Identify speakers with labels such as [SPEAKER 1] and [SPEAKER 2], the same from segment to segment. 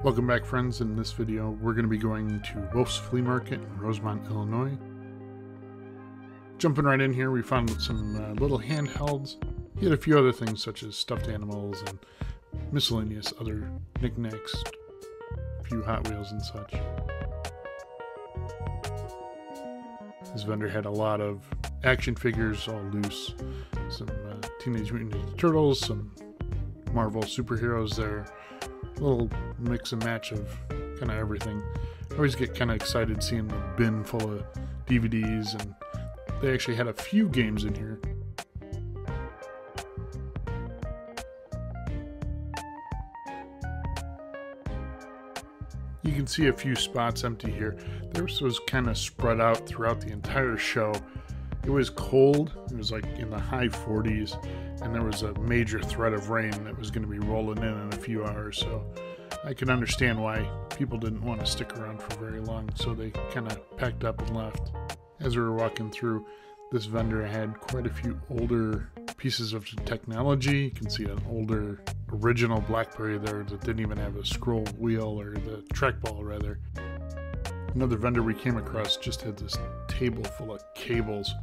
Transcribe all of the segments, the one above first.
[SPEAKER 1] Welcome back, friends. In this video we're going to be going to Wolff's Flea Market in Rosemont, Illinois. Jumping right in here, we found some little handhelds. He had a few other things such as stuffed animals and miscellaneous other knickknacks, a few Hot Wheels and such. This vendor had a lot of action figures all loose, some Teenage Mutant Ninja Turtles, some Marvel superheroes there. A little mix and match of kind of everything. I always get kind of excited seeing the bin full of DVDs, and they actually had a few games in here. You can see a few spots empty here. This was kind of spread out throughout the entire show. It was cold. It was like in the high 40s, and there was a major threat of rain that was going to be rolling in a few hours. So I can understand why people didn't want to stick around for very long, so they kind of packed up and left. As we were walking through, this vendor had quite a few older pieces of technology. You can see an older original BlackBerry there that didn't even have a scroll wheel, or the trackball rather. Another vendor we came across just had this table full of cables.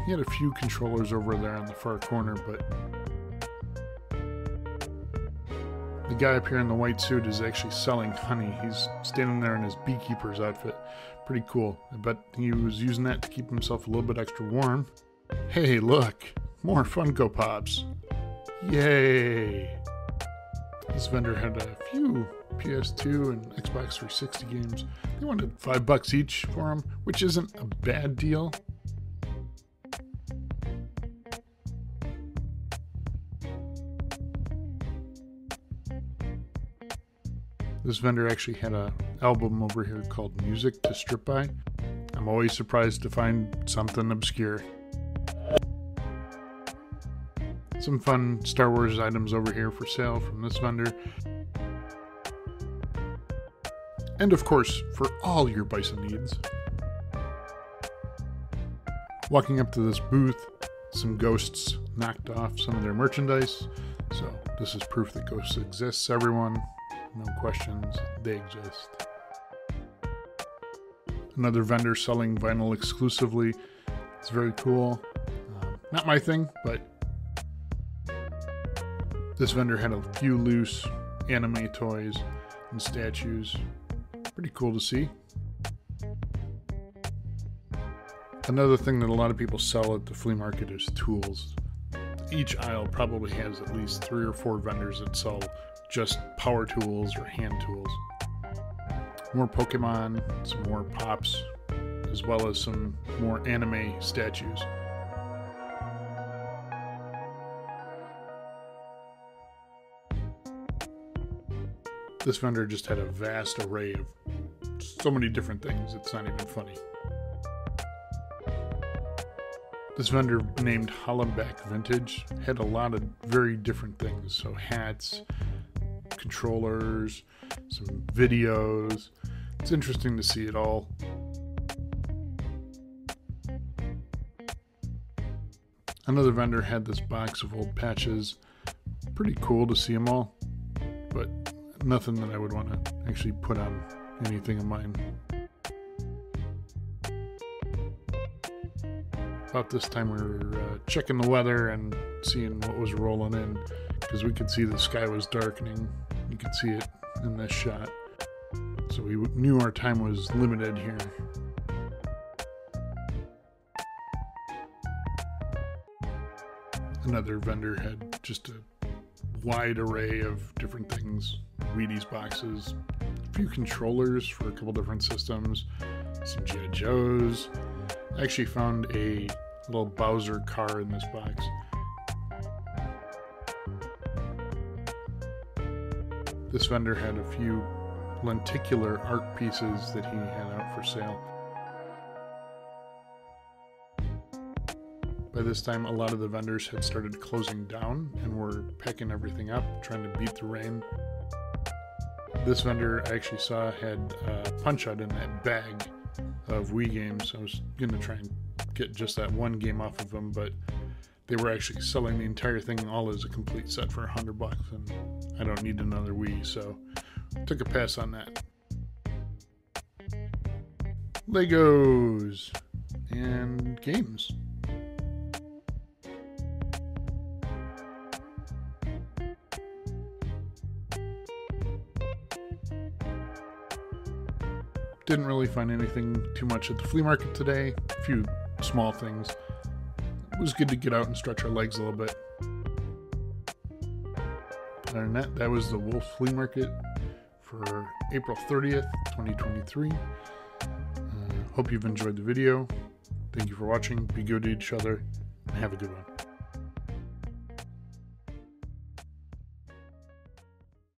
[SPEAKER 1] He had a few controllers over there on the far corner, but the guy up here in the white suit is actually selling honey. He's standing there in his beekeeper's outfit. Pretty cool. I bet he was using that to keep himself a little bit extra warm. Hey, look! More Funko Pops! Yay! This vendor had a few PS2 and Xbox 360 games. They wanted $5 each for them, which isn't a bad deal. This vendor actually had an album over here called Music to Strip By. I'm always surprised to find something obscure. Some fun Star Wars items over here for sale from this vendor. And of course, for all your bison needs. Walking up to this booth, some ghosts knocked off some of their merchandise. So this is proof that ghosts exist, everyone. No questions, they exist. Another vendor selling vinyl exclusively. It's very cool. Not my thing, but this vendor had a few loose anime toys and statues. Pretty cool to see. Another thing that a lot of people sell at the flea market is tools. Each aisle probably has at least 3 or 4 vendors that sell just power tools or hand tools. More Pokemon, some more Pops, as well as some more anime statues. This vendor just had a vast array of so many different things, it's not even funny. This vendor, named Hollenbeck Vintage, had a lot of very different things. So hats, controllers, some videos. It's interesting to see it all. Another vendor had this box of old patches. Pretty cool to see them all, but nothing that I would want to actually put on anything of mine. About this time we were checking the weather and seeing what was rolling in, because we could see the sky was darkening. You could see it in this shot. So we knew our time was limited here. Another vendor had just a wide array of different things. Wheaties boxes, a few controllers for a couple different systems, some G.I. Joes. I actually found a little Bowser car in this box. This vendor had a few lenticular art pieces that he had out for sale. By this time, a lot of the vendors had started closing down and were packing everything up, trying to beat the rain. This vendor I actually saw had a Punch-Out in that bag of Wii games. I was going to try and get just that one game off of them, but they were actually selling the entire thing all as a complete set for $100, and I don't need another Wii, so took a pass on that. Legos and games. Didn't really find anything too much at the flea market today. A few small things. It was good to get out and stretch our legs a little bit. Other than that, that was the Wolff Flea Market for April 30th, 2023. Hope you've enjoyed the video. Thank you for watching. Be good to each other, and have a good one.